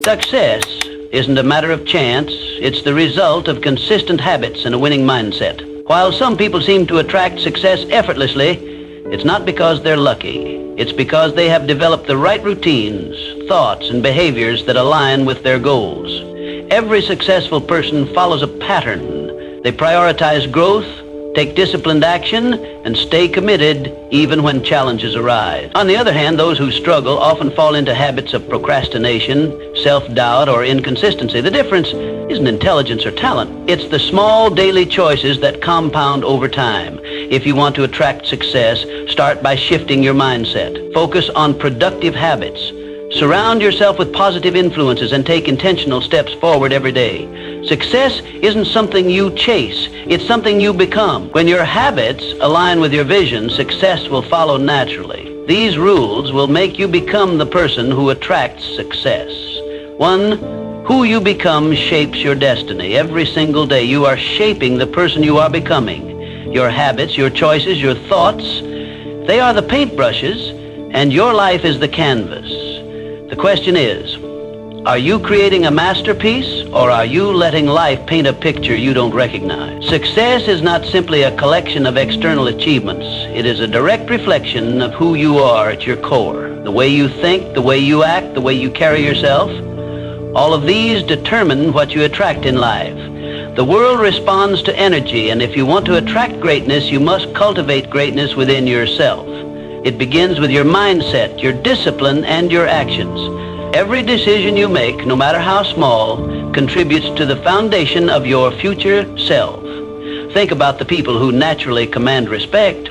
Success isn't a matter of chance, it's the result of consistent habits and a winning mindset. While some people seem to attract success effortlessly, it's not because they're lucky. It's because they have developed the right routines, thoughts, and behaviors that align with their goals. Every successful person follows a pattern. They prioritize growth, take disciplined action, and stay committed even when challenges arise. On the other hand, those who struggle often fall into habits of procrastination, self-doubt, or inconsistency. The difference isn't intelligence or talent. It's the small daily choices that compound over time. If you want to attract success, start by shifting your mindset. Focus on productive habits. Surround yourself with positive influences and take intentional steps forward every day. Success isn't something you chase, it's something you become. When your habits align with your vision, success will follow naturally. These rules will make you become the person who attracts success. 1. Who you become shapes your destiny. Every single day you are shaping the person you are becoming. Your habits, your choices, your thoughts, they are the paintbrushes, and your life is the canvas. The question is, are you creating a masterpiece, or are you letting life paint a picture you don't recognize? Success is not simply a collection of external achievements. It is a direct reflection of who you are at your core. The way you think, the way you act, the way you carry yourself. All of these determine what you attract in life. The world responds to energy, and if you want to attract greatness, you must cultivate greatness within yourself. It begins with your mindset, your discipline, and your actions. Every decision you make, no matter how small, contributes to the foundation of your future self. Think about the people who naturally command respect.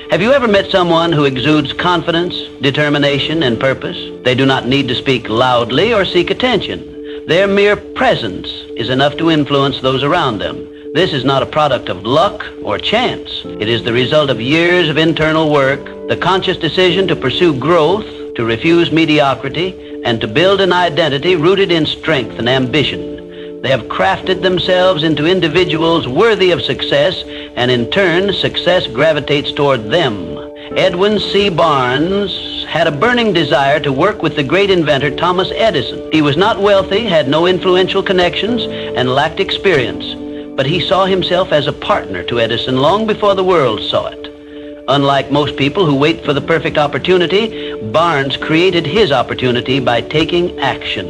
Have you ever met someone who exudes confidence, determination, and purpose? They do not need to speak loudly or seek attention. Their mere presence is enough to influence those around them. This is not a product of luck or chance. It is the result of years of internal work, the conscious decision to pursue growth, to refuse mediocrity, and to build an identity rooted in strength and ambition. They have crafted themselves into individuals worthy of success, and in turn, success gravitates toward them. Edwin C. Barnes had a burning desire to work with the great inventor Thomas Edison. He was not wealthy, had no influential connections, and lacked experience. But he saw himself as a partner to Edison long before the world saw it. Unlike most people who wait for the perfect opportunity, Barnes created his opportunity by taking action.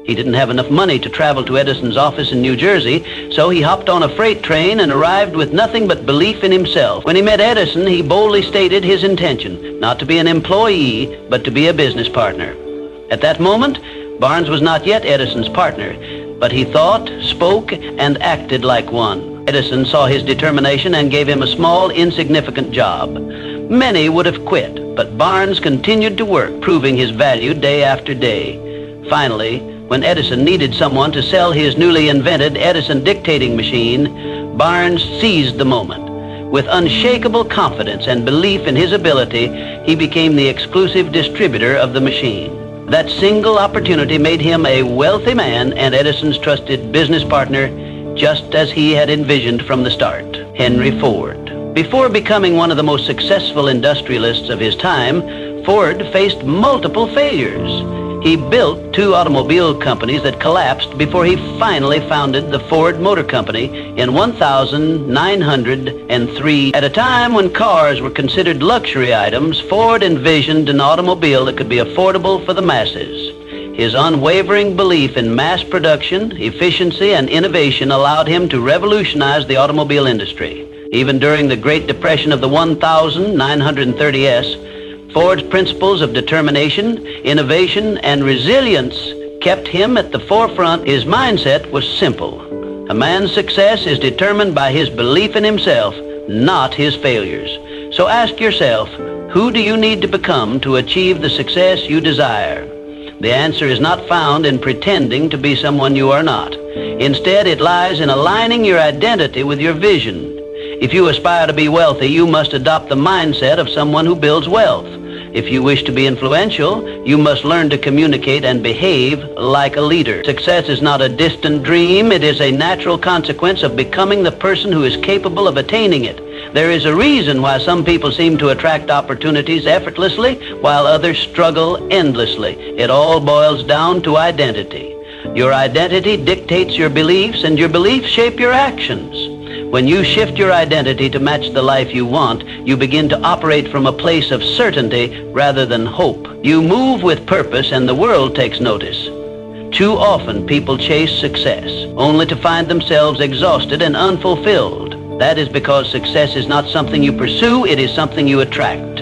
He didn't have enough money to travel to Edison's office in New Jersey, so he hopped on a freight train and arrived with nothing but belief in himself. When he met Edison, he boldly stated his intention, not to be an employee, but to be a business partner. At that moment, Barnes was not yet Edison's partner, but he thought, spoke, and acted like one. Edison saw his determination and gave him a small, insignificant job. Many would have quit, but Barnes continued to work, proving his value day after day. Finally, when Edison needed someone to sell his newly invented Edison dictating machine, Barnes seized the moment. With unshakable confidence and belief in his ability, he became the exclusive distributor of the machine. That single opportunity made him a wealthy man and Edison's trusted business partner, just as he had envisioned from the start. Henry Ford. Before becoming one of the most successful industrialists of his time, Ford faced multiple failures. He built 2 automobile companies that collapsed before he finally founded the Ford Motor Company in 1903. At a time when cars were considered luxury items, Ford envisioned an automobile that could be affordable for the masses. His unwavering belief in mass production, efficiency, and innovation allowed him to revolutionize the automobile industry. Even during the Great Depression of the 1930s, Ford's principles of determination, innovation, and resilience kept him at the forefront. His mindset was simple. A man's success is determined by his belief in himself, not his failures. So ask yourself, who do you need to become to achieve the success you desire? The answer is not found in pretending to be someone you are not. Instead, it lies in aligning your identity with your vision. If you aspire to be wealthy, you must adopt the mindset of someone who builds wealth. If you wish to be influential, you must learn to communicate and behave like a leader. Success is not a distant dream. It is a natural consequence of becoming the person who is capable of attaining it. There is a reason why some people seem to attract opportunities effortlessly, while others struggle endlessly. It all boils down to identity. Your identity dictates your beliefs, and your beliefs shape your actions. When you shift your identity to match the life you want, you begin to operate from a place of certainty rather than hope. You move with purpose, and the world takes notice. Too often, people chase success, only to find themselves exhausted and unfulfilled. That is because success is not something you pursue, it is something you attract.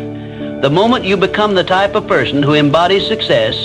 The moment you become the type of person who embodies success,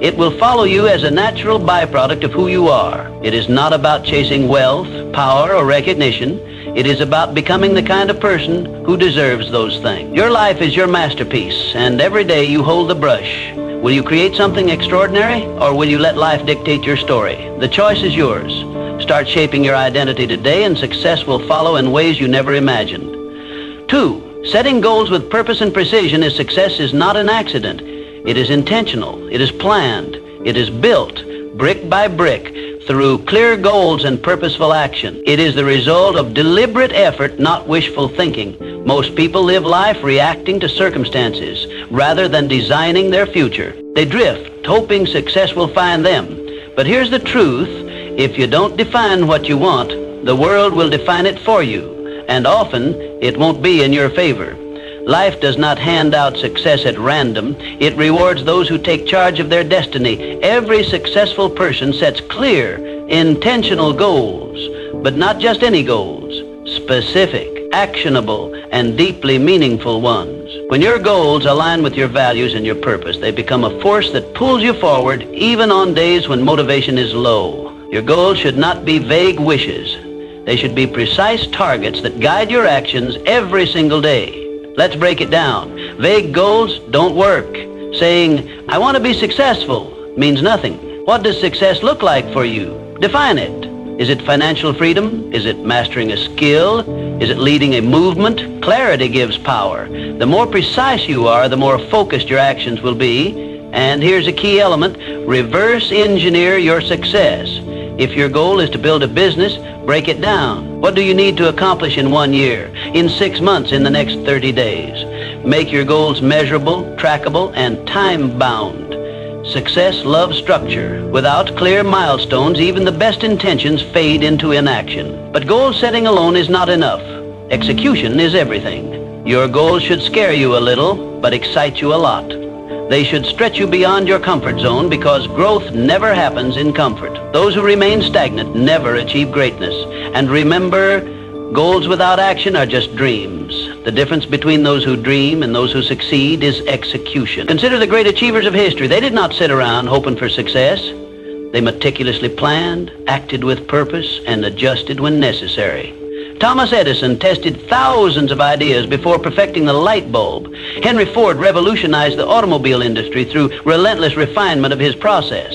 it will follow you as a natural byproduct of who you are. It is not about chasing wealth, power, or recognition. It is about becoming the kind of person who deserves those things. Your life is your masterpiece, and every day you hold the brush. Will you create something extraordinary, or will you let life dictate your story? The choice is yours. Start shaping your identity today, and success will follow in ways you never imagined. 2, setting goals with purpose and precision is success is not an accident. It is intentional. It is planned. It is built, brick by brick, through clear goals and purposeful action. It is the result of deliberate effort, not wishful thinking. Most people live life reacting to circumstances rather than designing their future. They drift, hoping success will find them. But here's the truth. If you don't define what you want, the world will define it for you, and often it won't be in your favor. Life does not hand out success at random. It rewards those who take charge of their destiny. Every successful person sets clear, intentional goals, but not just any goals. Specific, actionable, and deeply meaningful ones. When your goals align with your values and your purpose, they become a force that pulls you forward even on days when motivation is low. Your goals should not be vague wishes. They should be precise targets that guide your actions every single day. Let's break it down. Vague goals don't work. Saying, I want to be successful, means nothing. What does success look like for you? Define it. Is it financial freedom? Is it mastering a skill? Is it leading a movement? Clarity gives power. The more precise you are, the more focused your actions will be. And here's a key element. Reverse engineer your success. If your goal is to build a business, break it down. What do you need to accomplish in 1 year, in 6 months, in the next 30 days? Make your goals measurable, trackable, and time-bound. Success loves structure. Without clear milestones, even the best intentions fade into inaction. But goal setting alone is not enough. Execution is everything. Your goals should scare you a little, but excite you a lot. They should stretch you beyond your comfort zone, because growth never happens in comfort. Those who remain stagnant never achieve greatness. And remember, goals without action are just dreams. The difference between those who dream and those who succeed is execution. Consider the great achievers of history. They did not sit around hoping for success. They meticulously planned, acted with purpose, and adjusted when necessary. Thomas Edison tested thousands of ideas before perfecting the light bulb. Henry Ford revolutionized the automobile industry through relentless refinement of his process.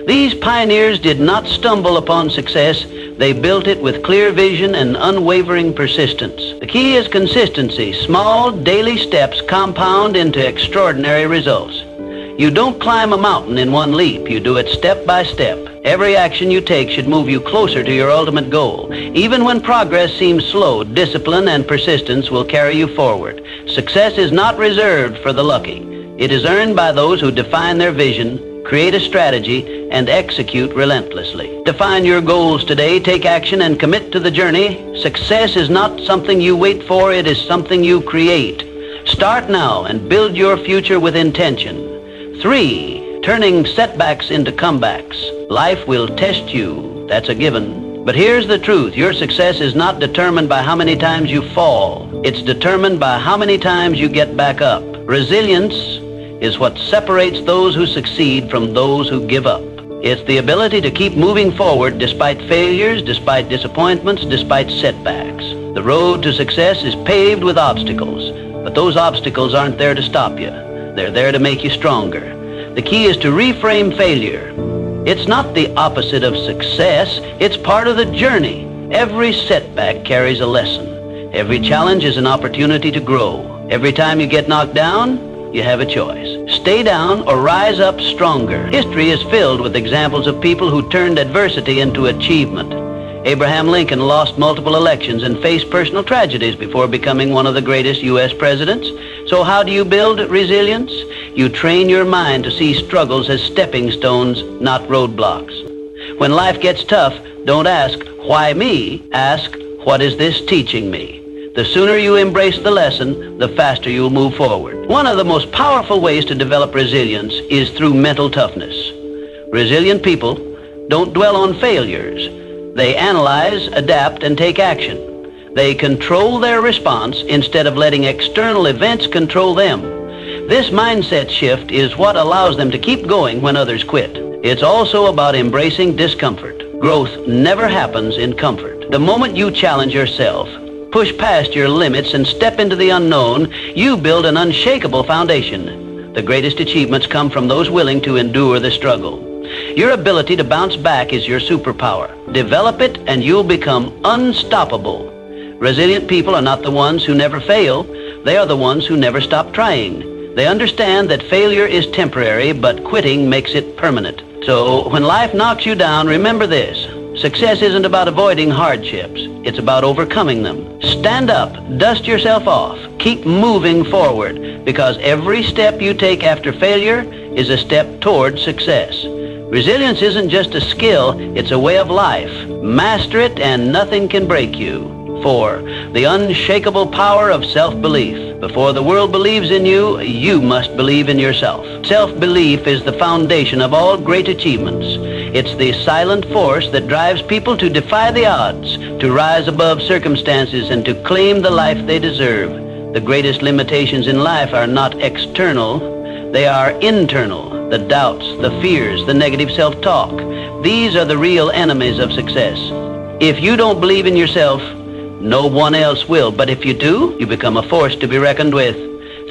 These pioneers did not stumble upon success. They built it with clear vision and unwavering persistence. The key is consistency. Small, daily steps compound into extraordinary results. You don't climb a mountain in one leap. You do it step by step. Every action you take should move you closer to your ultimate goal. Even when progress seems slow, discipline and persistence will carry you forward. Success is not reserved for the lucky. It is earned by those who define their vision, create a strategy, and execute relentlessly. Define your goals today, take action, and commit to the journey. Success is not something you wait for, it is something you create. Start now and build your future with intention. 3, turning setbacks into comebacks. Life will test you, that's a given. But here's the truth. Your success is not determined by how many times you fall. It's determined by how many times you get back up. Resilience is what separates those who succeed from those who give up. It's the ability to keep moving forward despite failures, despite disappointments, despite setbacks. The road to success is paved with obstacles, but those obstacles aren't there to stop you. They're there to make you stronger. The key is to reframe failure. It's not the opposite of success. It's part of the journey. Every setback carries a lesson. Every challenge is an opportunity to grow. Every time you get knocked down, you have a choice. Stay down or rise up stronger. History is filled with examples of people who turned adversity into achievement. Abraham Lincoln lost multiple elections and faced personal tragedies before becoming one of the greatest U.S. presidents. So how do you build resilience? You train your mind to see struggles as stepping stones, not roadblocks. When life gets tough, don't ask, why me? Ask, what is this teaching me? The sooner you embrace the lesson, the faster you'll move forward. One of the most powerful ways to develop resilience is through mental toughness. Resilient people don't dwell on failures. They analyze, adapt, and take action. They control their response instead of letting external events control them. This mindset shift is what allows them to keep going when others quit. It's also about embracing discomfort. Growth never happens in comfort. The moment you challenge yourself, push past your limits, and step into the unknown, you build an unshakable foundation. The greatest achievements come from those willing to endure the struggle. Your ability to bounce back is your superpower. Develop it and you'll become unstoppable. Resilient people are not the ones who never fail. They are the ones who never stop trying. They understand that failure is temporary, but quitting makes it permanent. So when life knocks you down, remember this. Success isn't about avoiding hardships. It's about overcoming them. Stand up, dust yourself off, keep moving forward, because every step you take after failure is a step toward success. Resilience isn't just a skill, it's a way of life. Master it and nothing can break you. 4. The unshakable power of self-belief. Before the world believes in you, you must believe in yourself. Self-belief is the foundation of all great achievements. It's the silent force that drives people to defy the odds, to rise above circumstances, and to claim the life they deserve. The greatest limitations in life are not external, they are internal. The doubts, the fears, the negative self-talk. These are the real enemies of success. If you don't believe in yourself, no one else will. But if you do, you become a force to be reckoned with.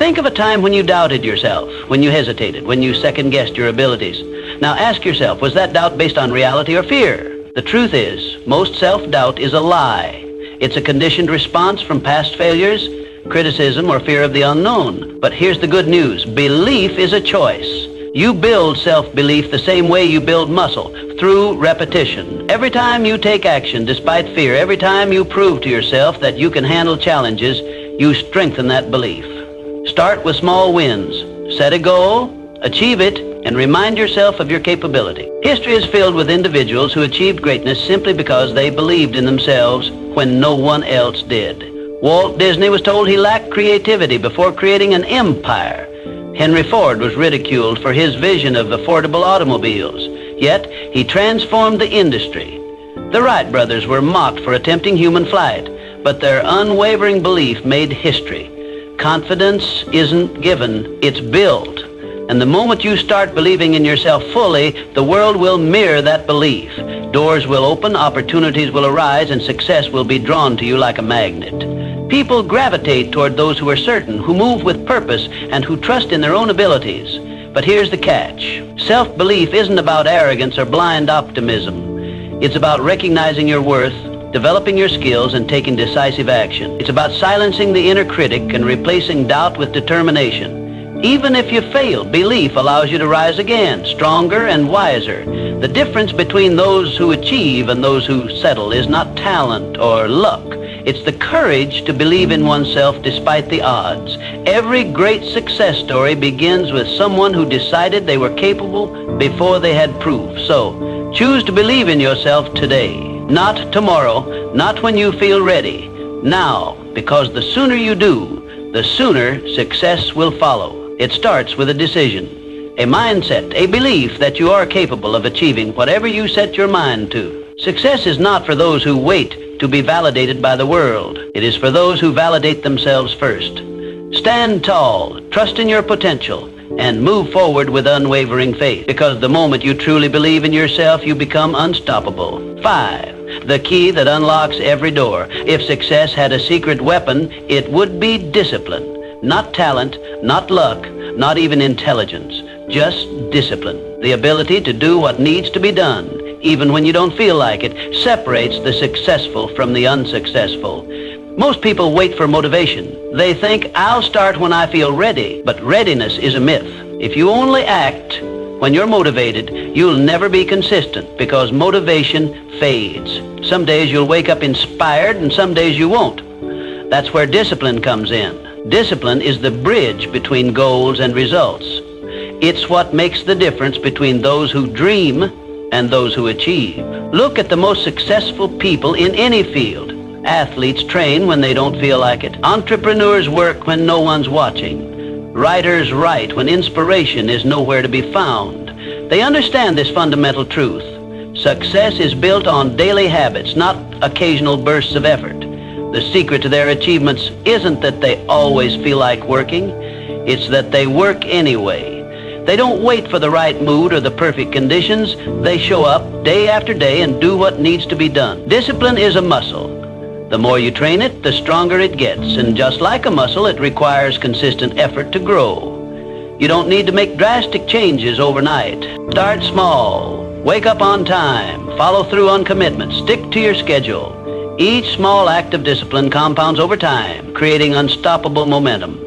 Think of a time when you doubted yourself, when you hesitated, when you second-guessed your abilities. Now ask yourself, was that doubt based on reality or fear? The truth is, most self-doubt is a lie. It's a conditioned response from past failures, criticism, or fear of the unknown. But here's the good news. Belief is a choice. You build self-belief the same way you build muscle, through repetition. Every time you take action despite fear, every time you prove to yourself that you can handle challenges, you strengthen that belief. Start with small wins. Set a goal, achieve it, and remind yourself of your capability. History is filled with individuals who achieved greatness simply because they believed in themselves when no one else did. Walt Disney was told he lacked creativity before creating an empire. Henry Ford was ridiculed for his vision of affordable automobiles, yet he transformed the industry. The Wright brothers were mocked for attempting human flight, but their unwavering belief made history. Confidence isn't given, it's built. And the moment you start believing in yourself fully, the world will mirror that belief. Doors will open, opportunities will arise, and success will be drawn to you like a magnet. People gravitate toward those who are certain, who move with purpose, and who trust in their own abilities. But here's the catch. Self-belief isn't about arrogance or blind optimism. It's about recognizing your worth, developing your skills, and taking decisive action. It's about silencing the inner critic and replacing doubt with determination. Even if you fail, belief allows you to rise again, stronger and wiser. The difference between those who achieve and those who settle is not talent or luck. It's the courage to believe in oneself despite the odds. Every great success story begins with someone who decided they were capable before they had proof. So, choose to believe in yourself today. Not tomorrow, not when you feel ready. Now, because the sooner you do, the sooner success will follow. It starts with a decision, a mindset, a belief that you are capable of achieving whatever you set your mind to. Success is not for those who wait to be validated by the world. It is for those who validate themselves first. Stand tall, trust in your potential, and move forward with unwavering faith, because the moment you truly believe in yourself, you become unstoppable. 5. The key that unlocks every door. If success had a secret weapon, it would be discipline. Not talent, not luck, not even intelligence, just discipline. The ability to do what needs to be done, even when you don't feel like it, separates the successful from the unsuccessful. Most people wait for motivation. They think, I'll start when I feel ready. But readiness is a myth. If you only act when you're motivated, you'll never be consistent because motivation fades. Some days you'll wake up inspired and some days you won't. That's where discipline comes in. Discipline is the bridge between goals and results. It's what makes the difference between those who dream and those who achieve. Look at the most successful people in any field. Athletes train when they don't feel like it. Entrepreneurs work when no one's watching. Writers write when inspiration is nowhere to be found. They understand this fundamental truth. Success is built on daily habits, not occasional bursts of effort. The secret to their achievements isn't that they always feel like working. It's that they work anyway. They don't wait for the right mood or the perfect conditions. They show up day after day and do what needs to be done. Discipline is a muscle. The more you train it, the stronger it gets. And just like a muscle, it requires consistent effort to grow. You don't need to make drastic changes overnight. Start small. Wake up on time. Follow through on commitments. Stick to your schedule. Each small act of discipline compounds over time, creating unstoppable momentum.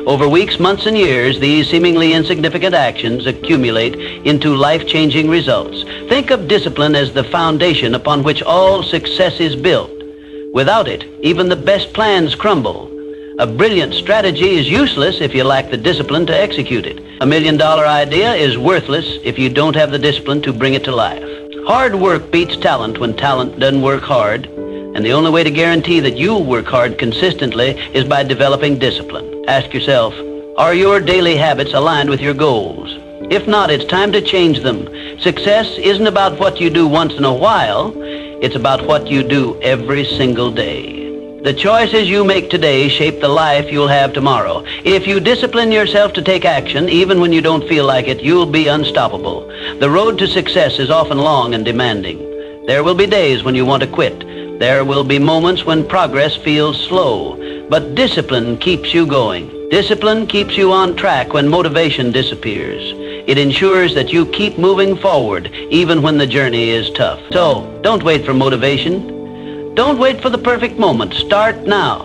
Over weeks, months, and years, these seemingly insignificant actions accumulate into life-changing results. Think of discipline as the foundation upon which all success is built. Without it, even the best plans crumble. A brilliant strategy is useless if you lack the discipline to execute it. $1 million idea is worthless if you don't have the discipline to bring it to life. Hard work beats talent when talent doesn't work hard. And the only way to guarantee that you'll work hard consistently is by developing discipline. Ask yourself, are your daily habits aligned with your goals? If not, it's time to change them. Success isn't about what you do once in a while. It's about what you do every single day. The choices you make today shape the life you'll have tomorrow. If you discipline yourself to take action, even when you don't feel like it, you'll be unstoppable. The road to success is often long and demanding. There will be days when you want to quit. There will be moments when progress feels slow. But discipline keeps you going. Discipline keeps you on track when motivation disappears. It ensures that you keep moving forward even when the journey is tough. So, don't wait for motivation. Don't wait for the perfect moment. Start now.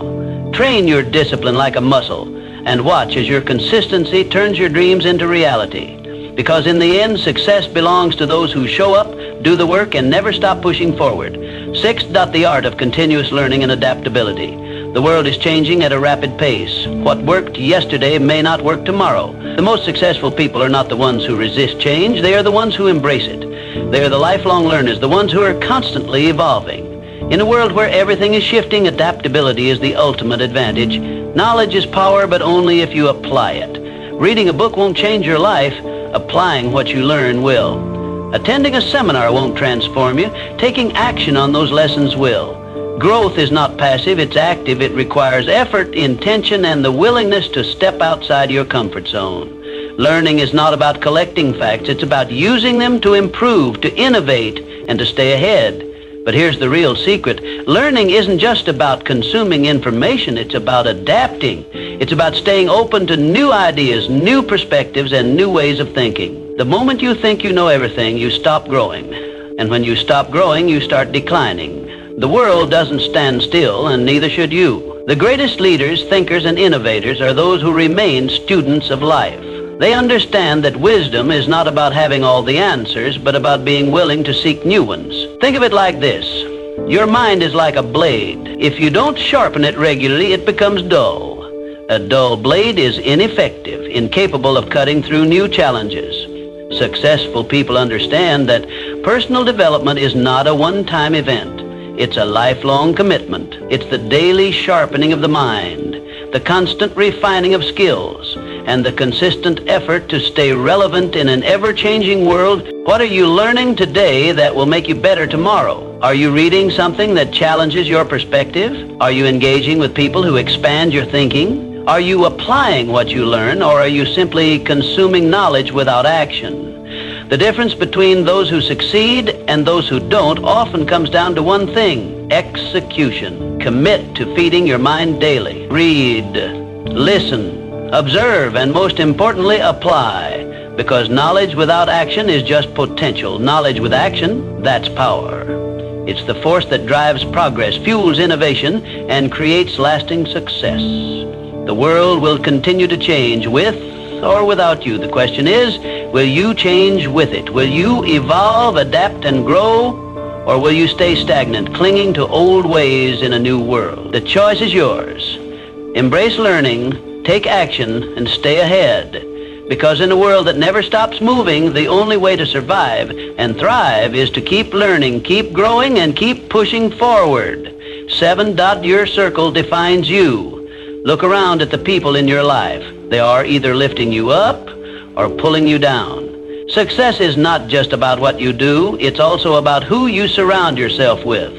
Train your discipline like a muscle and watch as your consistency turns your dreams into reality. Because in the end, success belongs to those who show up, do the work, and never stop pushing forward. Sixth, the art of continuous learning and adaptability. The world is changing at a rapid pace. What worked yesterday may not work tomorrow. The most successful people are not the ones who resist change. They are the ones who embrace it. They are the lifelong learners, the ones who are constantly evolving. In a world where everything is shifting, adaptability is the ultimate advantage. Knowledge is power, but only if you apply it. Reading a book won't change your life. Applying what you learn will. Attending a seminar won't transform you. Taking action on those lessons will. Growth is not passive, it's active. It requires effort, intention, and the willingness to step outside your comfort zone. Learning is not about collecting facts, it's about using them to improve, to innovate, and to stay ahead. But here's the real secret. Learning isn't just about consuming information, it's about adapting. It's about staying open to new ideas, new perspectives, and new ways of thinking. The moment you think you know everything, you stop growing. And when you stop growing, you start declining. The world doesn't stand still, and neither should you. The greatest leaders, thinkers, and innovators are those who remain students of life. They understand that wisdom is not about having all the answers, but about being willing to seek new ones. Think of it like this. Your mind is like a blade. If you don't sharpen it regularly, it becomes dull. A dull blade is ineffective, incapable of cutting through new challenges. Successful people understand that personal development is not a one-time event. It's a lifelong commitment. It's the daily sharpening of the mind, the constant refining of skills, and the consistent effort to stay relevant in an ever-changing world. What are you learning today that will make you better tomorrow? Are you reading something that challenges your perspective? Are you engaging with people who expand your thinking? Are you applying what you learn, or are you simply consuming knowledge without action? The difference between those who succeed and those who don't often comes down to one thing: execution. Commit to feeding your mind daily. Read, listen, observe, and most importantly, apply. Because knowledge without action is just potential. Knowledge with action, that's power. It's the force that drives progress, fuels innovation, and creates lasting success. The world will continue to change with or without you. The question is, will you change with it? Will you evolve, adapt, and grow? Or will you stay stagnant, clinging to old ways in a new world? The choice is yours. Embrace learning, take action, and stay ahead. Because in a world that never stops moving, the only way to survive and thrive is to keep learning, keep growing, and keep pushing forward. 7. Your circle defines you. Look around at the people in your life. They are either lifting you up or pulling you down. Success is not just about what you do, it's also about who you surround yourself with.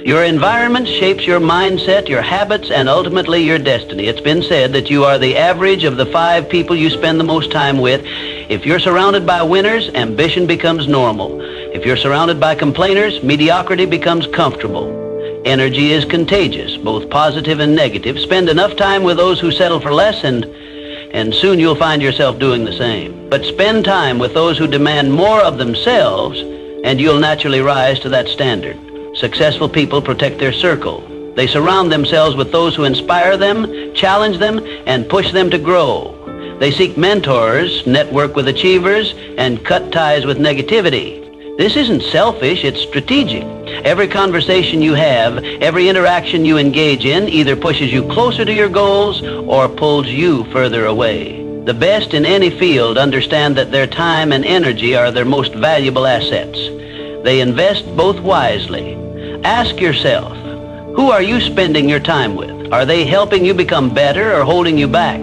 Your environment shapes your mindset, your habits, and ultimately your destiny. It's been said that you are the average of the 5 people you spend the most time with. If you're surrounded by winners, ambition becomes normal. If you're surrounded by complainers, mediocrity becomes comfortable. Energy is contagious, both positive and negative. Spend enough time with those who settle for less, and soon you'll find yourself doing the same. But spend time with those who demand more of themselves, and you'll naturally rise to that standard. Successful people protect their circle. They surround themselves with those who inspire them, challenge them, and push them to grow. They seek mentors, network with achievers, and cut ties with negativity. This isn't selfish, it's strategic. Every conversation you have, every interaction you engage in either pushes you closer to your goals or pulls you further away. The best in any field understand that their time and energy are their most valuable assets. They invest both wisely. Ask yourself, who are you spending your time with? Are they helping you become better or holding you back?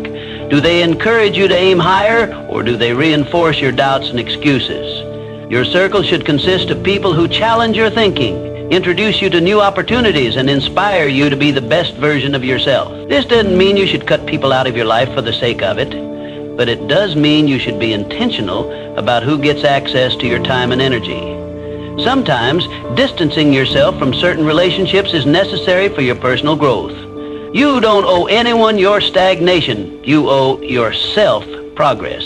Do they encourage you to aim higher, or do they reinforce your doubts and excuses? Your circle should consist of people who challenge your thinking, introduce you to new opportunities, and inspire you to be the best version of yourself. This doesn't mean you should cut people out of your life for the sake of it, but it does mean you should be intentional about who gets access to your time and energy. Sometimes, distancing yourself from certain relationships is necessary for your personal growth. You don't owe anyone your stagnation. You owe yourself progress.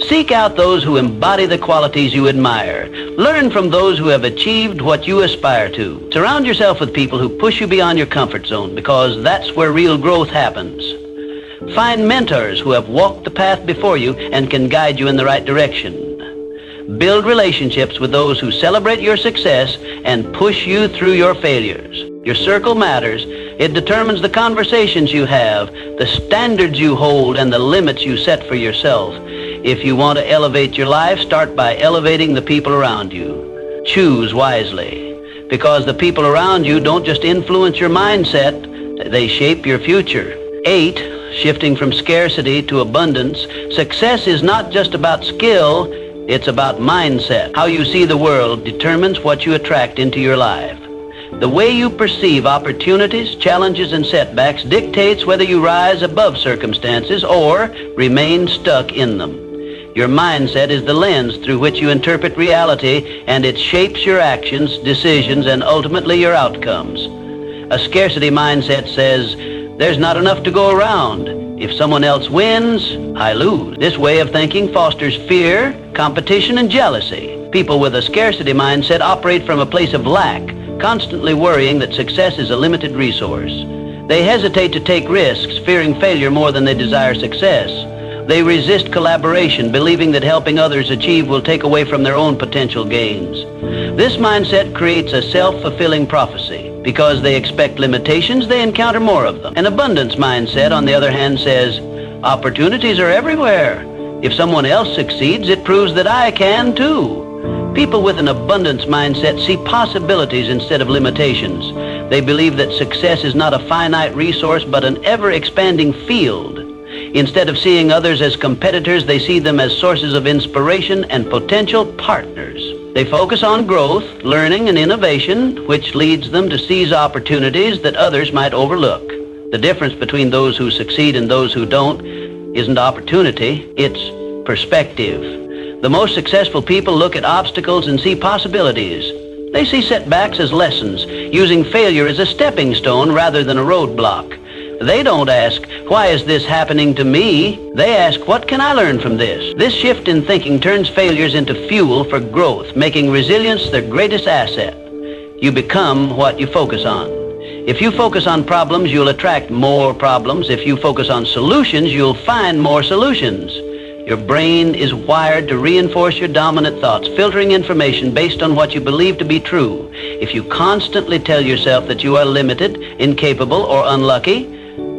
Seek out those who embody the qualities you admire. Learn from those who have achieved what you aspire to. Surround yourself with people who push you beyond your comfort zone, because that's where real growth happens. Find mentors who have walked the path before you and can guide you in the right direction. Build relationships with those who celebrate your success and push you through your failures. Your circle matters. It determines the conversations you have, the standards you hold, and the limits you set for yourself. If you want to elevate your life, start by elevating the people around you. Choose wisely, because the people around you don't just influence your mindset, they shape your future. 8, shifting from scarcity to abundance. Success is not just about skill, it's about mindset. How you see the world determines what you attract into your life. The way you perceive opportunities, challenges, and setbacks dictates whether you rise above circumstances or remain stuck in them. Your mindset is the lens through which you interpret reality, and it shapes your actions, decisions, and ultimately your outcomes. A scarcity mindset says, there's not enough to go around. If someone else wins, I lose. This way of thinking fosters fear, competition, and jealousy. People with a scarcity mindset operate from a place of lack, constantly worrying that success is a limited resource. They hesitate to take risks, fearing failure more than they desire success. They resist collaboration, believing that helping others achieve will take away from their own potential gains. This mindset creates a self-fulfilling prophecy. Because they expect limitations, they encounter more of them. An abundance mindset, on the other hand, says, opportunities are everywhere. If someone else succeeds, it proves that I can too. People with an abundance mindset see possibilities instead of limitations. They believe that success is not a finite resource, but an ever-expanding field. Instead of seeing others as competitors, they see them as sources of inspiration and potential partners. They focus on growth, learning, and innovation, which leads them to seize opportunities that others might overlook. The difference between those who succeed and those who don't isn't opportunity, it's perspective. The most successful people look at obstacles and see possibilities. They see setbacks as lessons, using failure as a stepping stone rather than a roadblock. They don't ask, why is this happening to me? They ask, what can I learn from this? This shift in thinking turns failures into fuel for growth, making resilience their greatest asset. You become what you focus on. If you focus on problems, you'll attract more problems. If you focus on solutions, you'll find more solutions. Your brain is wired to reinforce your dominant thoughts, filtering information based on what you believe to be true. If you constantly tell yourself that you are limited, incapable, or unlucky,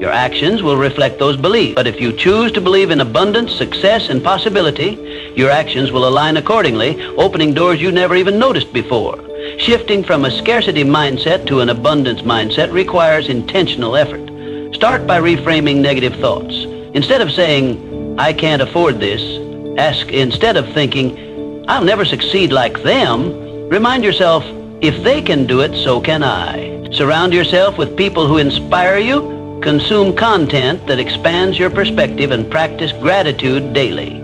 your actions will reflect those beliefs. But if you choose to believe in abundance, success, and possibility, your actions will align accordingly, opening doors you never even noticed before. Shifting from a scarcity mindset to an abundance mindset requires intentional effort. Start by reframing negative thoughts. Instead of saying, "I can't afford this," ask, instead of thinking, "I'll never succeed like them," remind yourself, "If they can do it, so can I." Surround yourself with people who inspire you. Consume content that expands your perspective and practice gratitude daily.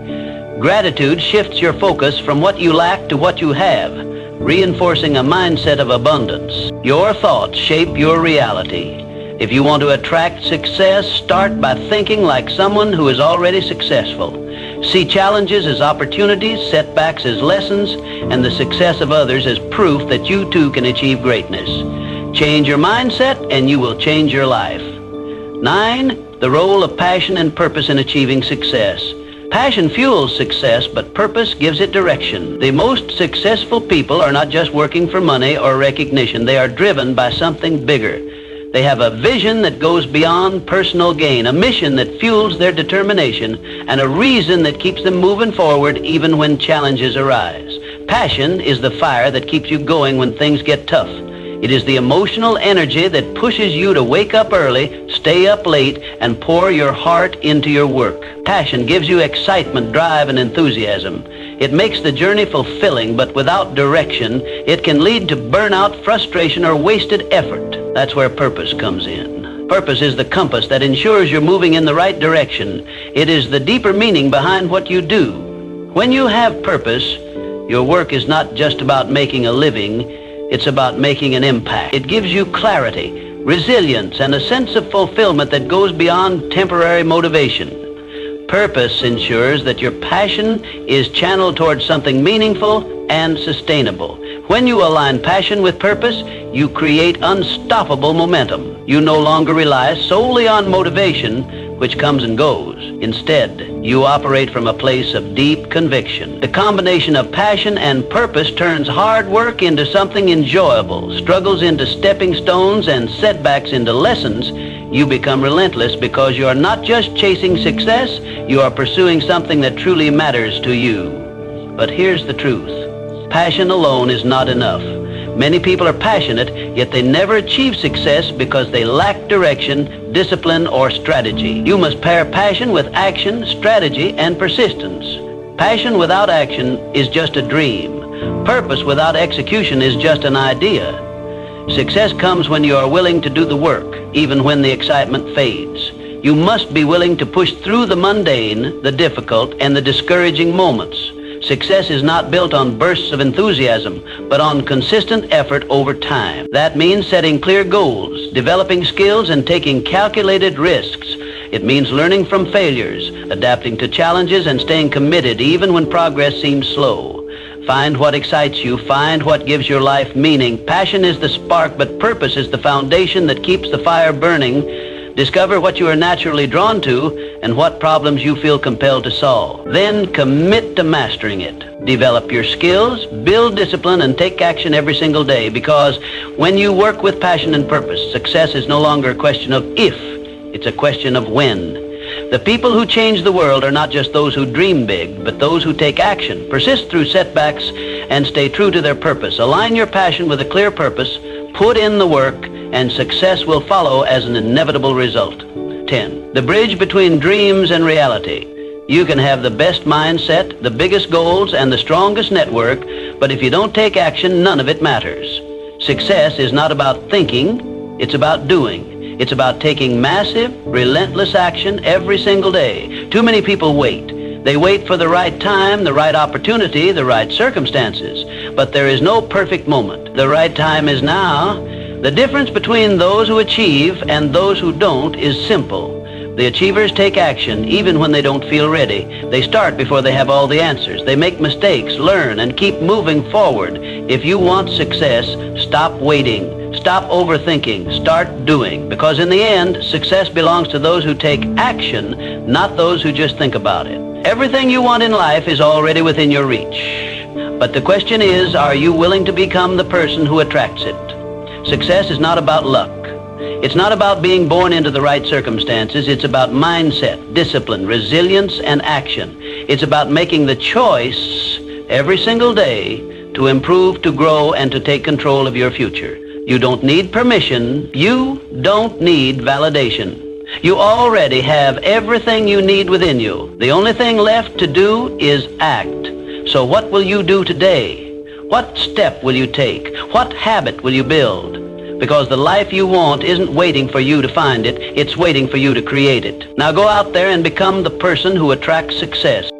Gratitude shifts your focus from what you lack to what you have, reinforcing a mindset of abundance. Your thoughts shape your reality. If you want to attract success, start by thinking like someone who is already successful. See challenges as opportunities, setbacks as lessons, and the success of others as proof that you too can achieve greatness. Change your mindset and you will change your life. 9. The role of passion and purpose in achieving success. Passion fuels success, but purpose gives it direction. The most successful people are not just working for money or recognition. They are driven by something bigger. They have a vision that goes beyond personal gain, a mission that fuels their determination, and a reason that keeps them moving forward even when challenges arise. Passion is the fire that keeps you going when things get tough. It is the emotional energy that pushes you to wake up early, stay up late, and pour your heart into your work. Passion gives you excitement, drive, and enthusiasm. It makes the journey fulfilling, but without direction, it can lead to burnout, frustration, or wasted effort. That's where purpose comes in. Purpose is the compass that ensures you're moving in the right direction. It is the deeper meaning behind what you do. When you have purpose, your work is not just about making a living. It's about making an impact. It gives you clarity, resilience, and a sense of fulfillment that goes beyond temporary motivation. Purpose ensures that your passion is channeled towards something meaningful and sustainable. When you align passion with purpose, you create unstoppable momentum. You no longer rely solely on motivation, which comes and goes. Instead, you operate from a place of deep conviction. The combination of passion and purpose turns hard work into something enjoyable, struggles into stepping stones, and setbacks into lessons. You become relentless because you are not just chasing success, you are pursuing something that truly matters to you. But here's the truth. Passion alone is not enough. Many people are passionate, yet they never achieve success because they lack direction, discipline, or strategy. You must pair passion with action, strategy, and persistence. Passion without action is just a dream. Purpose without execution is just an idea. Success comes when you are willing to do the work, even when the excitement fades. You must be willing to push through the mundane, the difficult, and the discouraging moments. Success is not built on bursts of enthusiasm, but on consistent effort over time. That means setting clear goals, developing skills, and taking calculated risks. It means learning from failures, adapting to challenges, and staying committed even when progress seems slow. Find what excites you. Find what gives your life meaning. Passion is the spark, but purpose is the foundation that keeps the fire burning. Discover what you are naturally drawn to and what problems you feel compelled to solve. Then commit to mastering it. Develop your skills, build discipline, and take action every single day, because when you work with passion and purpose, success is no longer a question of if, it's a question of when. The people who change the world are not just those who dream big, but those who take action, persist through setbacks, and stay true to their purpose. Align your passion with a clear purpose, put in the work, and success will follow as an inevitable result. 10. The bridge between dreams and reality. You can have the best mindset, the biggest goals, and the strongest network, but if you don't take action, none of it matters. Success is not about thinking, it's about doing. It's about taking massive, relentless action every single day. Too many people wait. They wait for the right time, the right opportunity, the right circumstances. But there is no perfect moment. The right time is now. The difference between those who achieve and those who don't is simple. The achievers take action even when they don't feel ready. They start before they have all the answers. They make mistakes, learn, and keep moving forward, If you want success, stop waiting. Stop overthinking. Start doing. Because in the end, success belongs to those who take action, not those who just think about it. Everything you want in life is already within your reach. But the question is, are you willing to become the person who attracts it? Success is not about luck. It's not about being born into the right circumstances. It's about mindset, discipline, resilience, and action. It's about making the choice every single day to improve, to grow, and to take control of your future. You don't need permission. You don't need validation. You already have everything you need within you. The only thing left to do is act. So what will you do today? What step will you take? What habit will you build? Because the life you want isn't waiting for you to find it. It's waiting for you to create it. Now go out there and become the person who attracts success.